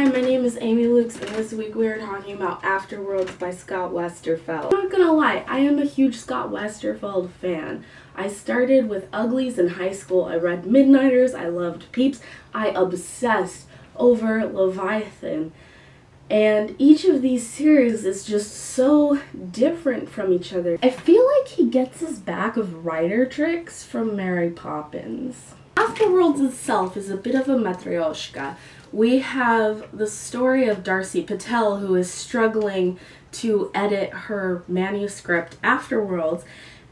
Hi, my name is Amy Lukes, and this week we are talking about Afterworlds by Scott Westerfeld. I'm not gonna lie, I am a huge Scott Westerfeld fan. I started with Uglies in high school, I read Midnighters, I loved Peeps, I obsessed over Leviathan. And each of these series is just so different from each other. I feel like he gets his bag of writer tricks from Mary Poppins. Afterworlds itself is a bit of a matryoshka. We have the story of Darcy Patel, who is struggling to edit her manuscript Afterworlds,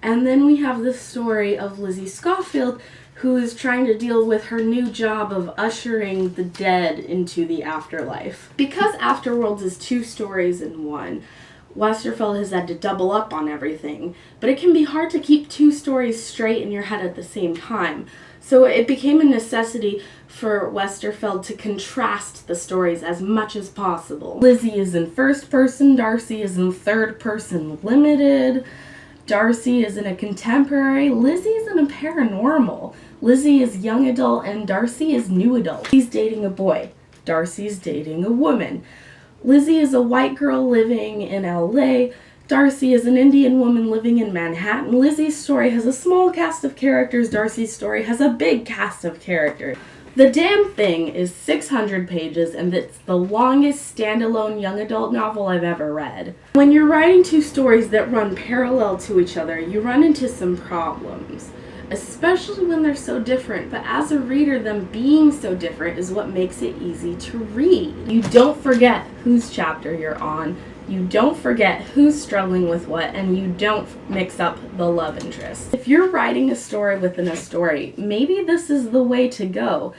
and then we have the story of Lizzie Schofield, who is trying to deal with her new job of ushering the dead into the afterlife. Because Afterworlds is two stories in one, Westerfeld has had to double up on everything, but it can be hard to keep two stories straight in your head at the same time. So it became a necessity for Westerfeld to contrast the stories as much as possible. Lizzie is in first person, Darcy is in third person limited, Darcy is in a contemporary, Lizzie is in a paranormal. Lizzie is young adult and Darcy is new adult. She's dating a boy, Darcy's dating a woman. Lizzie is a white girl living in LA, Darcy is an Indian woman living in Manhattan. Lizzie's story has a small cast of characters, Darcy's story has a big cast of characters. The damn thing is 600 pages, and it's the longest standalone young adult novel I've ever read. When you're writing two stories that run parallel to each other, you run into some problems, especially when they're so different, but as a reader, them being so different is what makes it easy to read. You don't forget whose chapter you're on, you don't forget who's struggling with what, and you don't mix up the love interest. If you're writing a story within a story, maybe this is the way to go.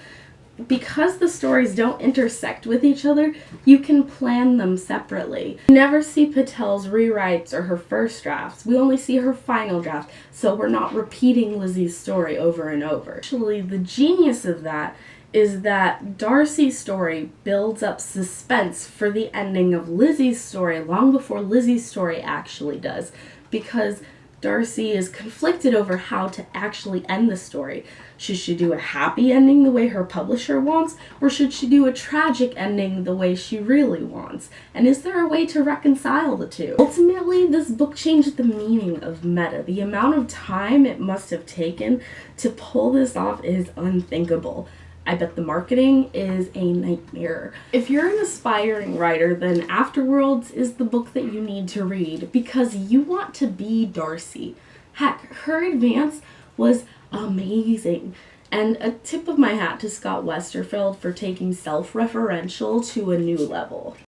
Because the stories don't intersect with each other, you can plan them separately. You never see Patel's rewrites or her first drafts. We only see her final draft, so we're not repeating Lizzie's story over and over. Actually, the genius of that is that Darcy's story builds up suspense for the ending of Lizzie's story long before Lizzie's story actually does, because Darcy is conflicted over how to actually end the story. Should she do a happy ending the way her publisher wants, or should she do a tragic ending the way she really wants? And is there a way to reconcile the two? Ultimately, this book changed the meaning of meta. The amount of time it must have taken to pull this off is unthinkable. I bet the marketing is a nightmare. If you're an aspiring writer, then Afterworlds is the book that you need to read because you want to be Darcy. Heck, her advance was amazing. And a tip of my hat to Scott Westerfeld for taking self-referential to a new level.